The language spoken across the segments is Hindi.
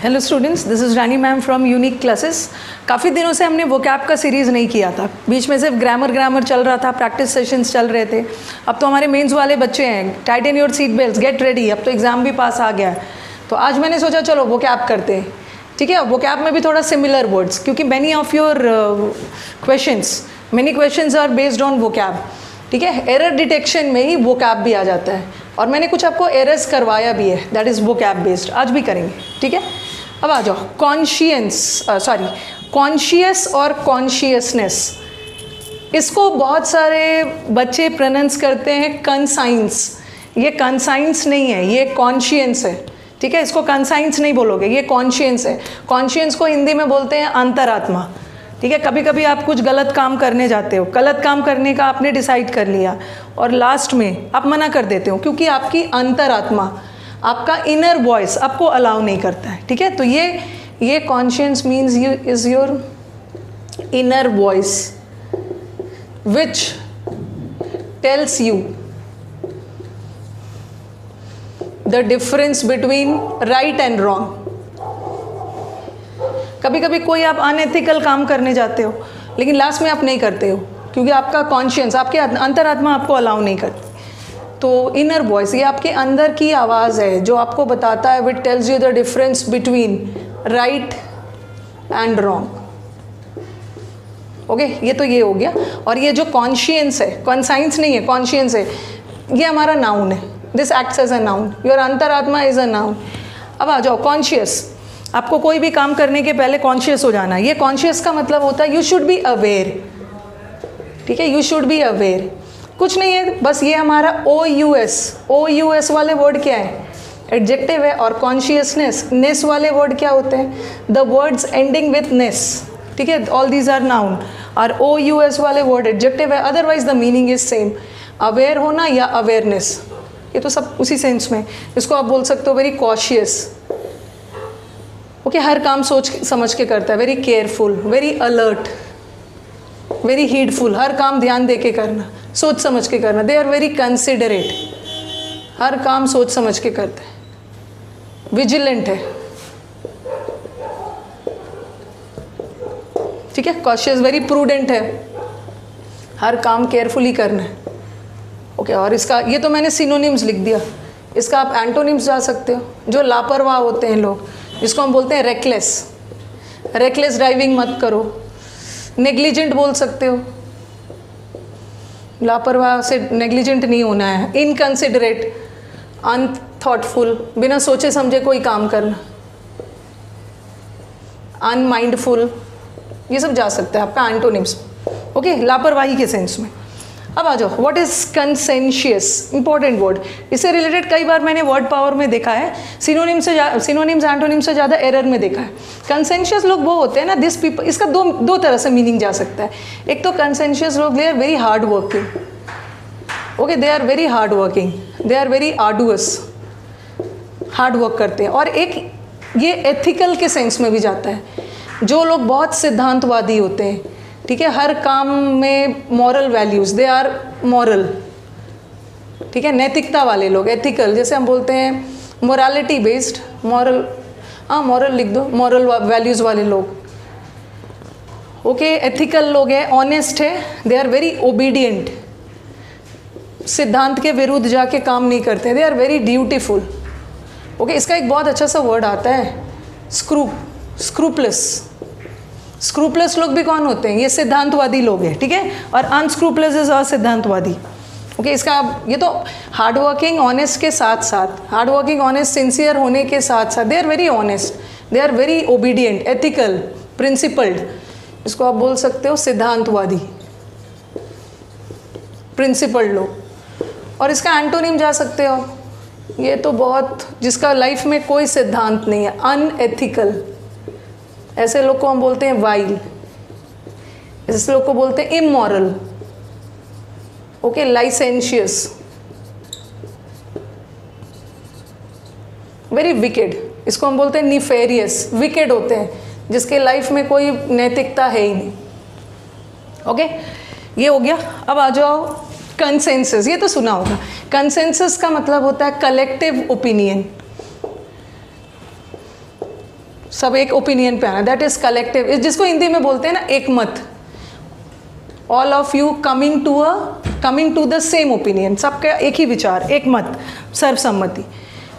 Hello students, this is Rani ma'am from unique classes. काफ़ी दिनों से हमने वोकैब का सीरीज़ नहीं किया था, बीच में सिर्फ ग्रामर चल रहा था, प्रैक्टिस सेशंस चल रहे थे। अब तो हमारे मेंस वाले बच्चे हैं, Titan your seat belt, get ready, अब तो एग्ज़ाम भी पास आ गया है। तो आज मैंने सोचा चलो वोकैब करते हैं, ठीक है। वोकैब में भी थोड़ा सिमिलर वर्ड्स, क्योंकि many of your many questions are based on vocab, ठीक है। एरर डिटेक्शन में ही वोकैब भी आ जाता है, और मैंने कुछ आपको एरर्स करवाया भी है, दैट इज़ वोकैब बेस्ड, आज भी करेंगे, ठीक है। अब आ जाओ कॉन्शियस और कॉन्शियसनेस। इसको बहुत सारे बच्चे प्रोनाउंस करते हैं कंसाइंस। ये कंसाइंस नहीं है, ये कॉन्शियंस है, ठीक है। इसको कंसाइंस नहीं बोलोगे, ये कॉन्शियंस है। कॉन्शियंस को हिंदी में बोलते हैं अंतरात्मा, ठीक है। कभी कभी आप कुछ गलत काम करने जाते हो, गलत काम करने का आपने डिसाइड कर लिया और लास्ट में आप मना कर देते हो, क्योंकि आपकी अंतरात्मा, आपका इनर वॉइस आपको अलाउ नहीं करता है, ठीक है। तो ये conscience means you is your inner voice which tells you the difference between right and wrong. कभी कभी कोई आप अनएथिकल काम करने जाते हो, लेकिन लास्ट में आप नहीं करते हो, क्योंकि आपका कॉन्शियंस, आपके अंतरात्मा आपको अलाउ नहीं करती। तो इनर वॉइस, ये आपके अंदर की आवाज़ है जो आपको बताता है, which tells you the difference between right and wrong. Okay, ये तो ये हो गया। और ये जो कॉन्शियंस है, कॉन्साइंस नहीं है, कॉन्शियंस है, ये हमारा नाउन है। This acts as a noun, your अंतरात्मा इज अ नाउन। अब आ जाओ कॉन्शियस। आपको कोई भी काम करने के पहले कॉन्शियस हो जाना है। ये कॉन्शियस का मतलब होता है यू शुड बी अवेयर, ठीक है। यू शुड बी अवेयर, कुछ नहीं है, बस ये हमारा OUS वाले वर्ड क्या है, एडजेक्टिव है। और कॉन्शियसनेस वाले वर्ड क्या होते हैं, द वर्ड्स एंडिंग विथ नेस, ठीक है। ऑल दीज आर नाउन, और OUS वाले वर्ड एडजेक्टिव है, otherwise the meaning is same. Aware होना या अवेयरनेस, ये तो सब उसी सेंस में। इसको आप बोल सकते हो वेरी कॉशियस, ओके। हर काम सोच समझ के करता है, very careful, very alert, very heedful, हर काम ध्यान दे के करना, सोच समझ के करना। दे आर वेरी कंसिडरेट, हर काम सोच समझ के करते हैं। विजिलेंट है, ठीक है। कॉशियस, वेरी प्रूडेंट है, हर काम केयरफुली करना है, ओके। और इसका ये तो मैंने सिनोनिम्स लिख दिया, इसका आप एंटोनिम्स जा सकते हो। जो लापरवाह होते हैं लोग, जिसको हम बोलते हैं रेकलेस ड्राइविंग मत करो। नेग्लिजेंट बोल सकते हो, लापरवाह से नेग्लिजेंट नहीं होना है। इनकंसिडरेट, अनथॉटफुल, बिना सोचे समझे कोई काम करना। अनमाइंडफुल, ये सब जा सकता है आपका एंटोनिम्स, ओके, लापरवाही के सेंस में। अब आ जाओ, व्हाट इज कंसेंशियस, इंपॉर्टेंट वर्ड। इससे रिलेटेड कई बार मैंने वर्ड पावर में देखा है, सिनोनिम्स एंटोनिम्स से ज़्यादा एरर में देखा है। कंसेंशियस लोग वो होते हैं ना, दिस पीपल, इसका दो तरह से मीनिंग जा सकता है। एक तो कंसेंशियस लोग, they are very hard working, okay, they are very hard working, they are very arduous, hard work करते हैं। और एक ये एथिकल के सेंस में भी जाता है, जो लोग बहुत सिद्धांतवादी होते हैं, ठीक है। हर काम में moral values, they are moral, ठीक है। नैतिकता वाले लोग, एथिकल, जैसे हम बोलते हैं मोरालिटी बेस्ड, मॉरल, हाँ मॉरल लिख दो, मॉरल वैल्यूज़ वाले लोग, ओके। एथिकल लोग हैं, ऑनेस्ट है, दे आर वेरी ओबीडियंट, सिद्धांत के विरुद्ध जाके काम नहीं करते, they are very dutiful, okay. इसका एक बहुत अच्छा सा वर्ड आता है, स्क्रूपलेस लोग भी कौन होते हैं, ये सिद्धांतवादी लोग हैं, ठीक है। और अनस्क्रूपलेस इज असिद्धांतवादी, ओके। इसका ये तो हार्ड वर्किंग ऑनेस्ट के साथ साथ, हार्ड वर्किंग ऑनेस्ट सिंसियर होने के साथ साथ, they are very honest, they are very obedient, ethical, principled, इसको आप बोल सकते हो सिद्धांतवादी, प्रिंसिपल्ड लोग। और इसका एंटोनिम जा सकते हो, ये तो बहुत, जिसका लाइफ में कोई सिद्धांत नहीं है, अनएथिकल, ऐसे लोग को हम बोलते हैं वाइल, ऐसे लोग को बोलते हैं इमोरल, ओके। लाइसेंशियस, वेरी विकेड, इसको हम बोलते हैं निफेरियस, विकेड होते हैं, जिसके लाइफ में कोई नैतिकता है ही नहीं, ओके। ये हो गया। अब आ जाओ कंसेंसस, ये तो सुना होगा। कंसेंसस का मतलब होता है कलेक्टिव ओपिनियन, सब एक ओपिनियन पे आना, दैट इज कलेक्टिव, जिसको हिंदी में बोलते हैं ना एक मत, all of you coming to the same opinion, सबका एक ही विचार, एक मत, सर्वसम्मति।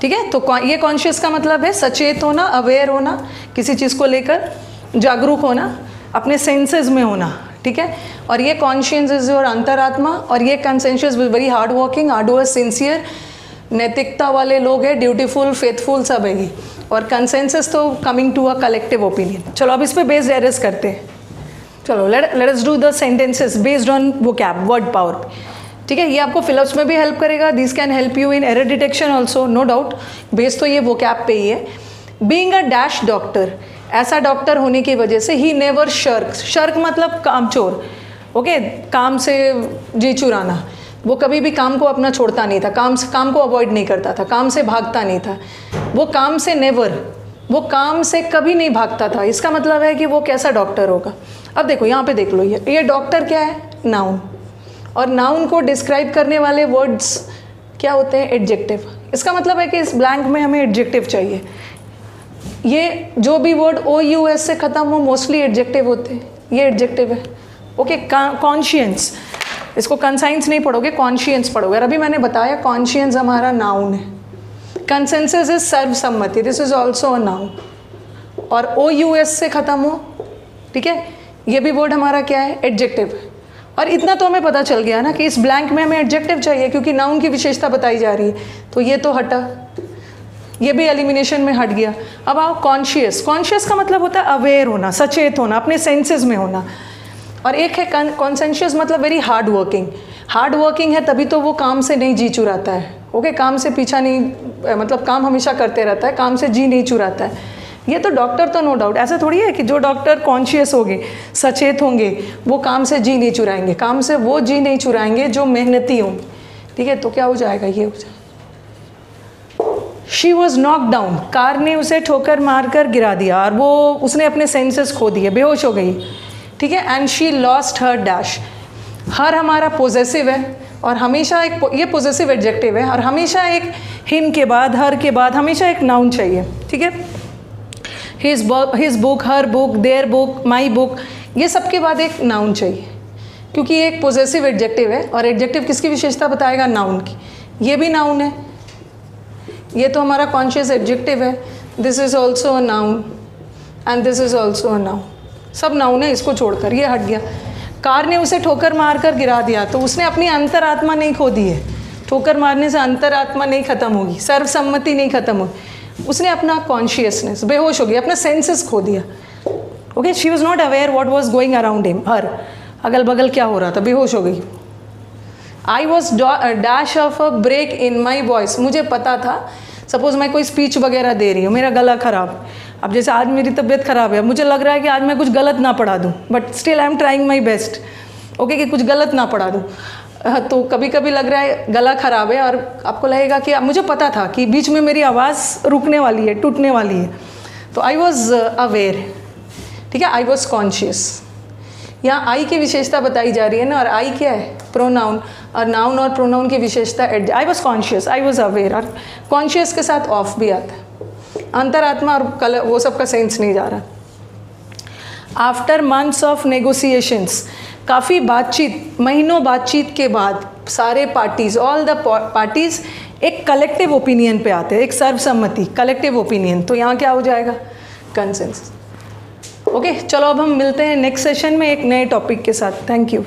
ठीक है, तो ये कॉन्शियस का मतलब है सचेत होना, अवेयर होना, किसी चीज़ को लेकर जागरूक होना, अपने सेंसेस में होना। ठीक है, और ये कॉन्शियस इज योर अंतरात्मा, और ये कंसेंशियस very hard working, arduous, sincere, नैतिकता वाले लोग हैं, ड्यूटीफुल, फेथफुल, सब है ये। और कंसेंसस तो coming to a collective opinion. चलो अब इस पे बेस्ड एरर्स करते हैं। चलो let us do the sentences based on vocab, word power. ठीक है, ये आपको फिलअप्स में भी हेल्प करेगा, this can help you in error detection also, no doubt. Base तो ये वोकैब पे ही है। बीइंग अ डैश डॉक्टर, ऐसा डॉक्टर होने की वजह से ही नेवर शर्क, शर्क मतलब कामचोर, ओके, काम से जी चुराना, वो कभी भी काम को अपना छोड़ता नहीं था, काम को अवॉइड नहीं करता था, काम से भागता नहीं था, वो काम से नेवर, वो काम से कभी नहीं भागता था। इसका मतलब है कि वो कैसा डॉक्टर होगा। अब देखो यहाँ पे देख लो, ये डॉक्टर क्या है, नाउन, और नाउन को डिस्क्राइब करने वाले वर्ड्स क्या होते हैं, एडजेक्टिव। इसका मतलब है कि इस ब्लैंक में हमें एडजेक्टिव चाहिए। ये जो भी वर्ड OUS से ख़त्म हो मोस्टली एडजेक्टिव होते हैं, ये एडजेक्टिव है। ओके, कॉन्शियंस, इसको कंसाइंस नहीं पढ़ोगे, कॉन्शियंस पढ़ोगे। और अभी मैंने बताया कॉन्शियंस हमारा नाउन है। कंसेंसस इज सर्वसम्मति, this is also a noun, और OUS से ख़त्म हो, ठीक है, ये भी वर्ड हमारा क्या है, एडजेक्टिव। और इतना तो हमें पता चल गया ना कि इस ब्लैंक में हमें एडजेक्टिव चाहिए, क्योंकि नाउन की विशेषता बताई जा रही है, तो ये तो हटा, ये भी एलिमिनेशन में हट गया। अब आओ कॉन्शियस, कॉन्शियस का मतलब होता है अवेयर होना, सचेत होना, अपने सेंसेस में होना। और एक है कॉन्सेंशियस, मतलब very hard working. Hard working है तभी तो वो काम से नहीं जी चुराता है, ओके, काम से पीछा नहीं, मतलब काम हमेशा करते रहता है, काम से जी नहीं चुराता है। ये तो डॉक्टर तो नो डाउट, ऐसा थोड़ी है कि जो डॉक्टर कॉन्शियस होंगे, सचेत होंगे, वो काम से जी नहीं चुराएंगे। काम से वो जी नहीं चुराएंगे जो मेहनती होंगे। ठीक है, तो क्या हो जाएगा, ये हो जाएगा। She was knock down, car ने उसे ठोकर मार कर गिरा दिया, और वो उसने अपने सेंसेस खो दिए, बेहोश हो गई। ठीक है, and she lost her dash. Her हमारा पोजेसिव है, और हमेशा एक, ये पोजेसिव एडजेक्टिव है, और हमेशा एक हिम के बाद, हर के बाद हमेशा एक नाउन चाहिए। ठीक है, his book, her book, their book, my book, ये सब के बाद एक नाउन चाहिए, क्योंकि ये एक पोजेसिव एडजेक्टिव है, और एडजेक्टिव किसकी विशेषता बताएगा, नाउन की। ये भी नाउन है, ये तो हमारा कॉन्शियस एडजेक्टिव है, this is also a noun, and this is also a noun, सब नाउन है, इसको छोड़कर ये हट गया। कार ने उसे ठोकर मार कर गिरा दिया, तो उसने अपनी अंतरात्मा नहीं खो दी है। ठोकर मारने से अंतरात्मा नहीं खत्म होगी, सर्वसम्मति नहीं खत्म होगी, उसने अपना कॉन्शियसनेस, बेहोश हो गया, अपना सेंसेस खो दिया। Okay, she was not aware what was going around him, her अगल बगल क्या हो रहा था, बेहोश हो गई। I was dash of a break in my voice, मुझे पता था, सपोज मैं कोई स्पीच वगैरह दे रही हूँ, मेरा गला खराब, अब जैसे आज मेरी तबीयत ख़राब है, मुझे लग रहा है कि आज मैं कुछ गलत ना पढ़ा दूँ, but still I am trying my best, okay, कि कुछ गलत ना पढ़ा दूँ। तो कभी कभी लग रहा है गला ख़राब है, और आपको लगेगा कि मुझे पता था कि बीच में मेरी आवाज़ रुकने वाली है, टूटने वाली है, तो आई वॉज अवेयर। ठीक है, आई वॉज कॉन्शियस। यहाँ आई की विशेषता बताई जा रही है ना, और आई क्या है, प्रोनाउन, और नाउन और प्रोनाउन की विशेषता I was conscious, I was aware, और कॉन्शियस के साथ ऑफ भी आता है, अंतरात्मा और कलर वो सब का सेंस नहीं जा रहा। आफ्टर मंथ्स ऑफ नेगोशिएशंस, काफ़ी बातचीत, महीनों बातचीत के बाद सारे पार्टीज़, ऑल द पार्टीज़ एक कलेक्टिव ओपिनियन पे आते हैं, एक सर्वसम्मति, कलेक्टिव ओपिनियन। तो यहाँ क्या हो जाएगा, कंसेंसस। ओके, चलो अब हम मिलते हैं नेक्स्ट सेशन में एक नए टॉपिक के साथ। Thank you.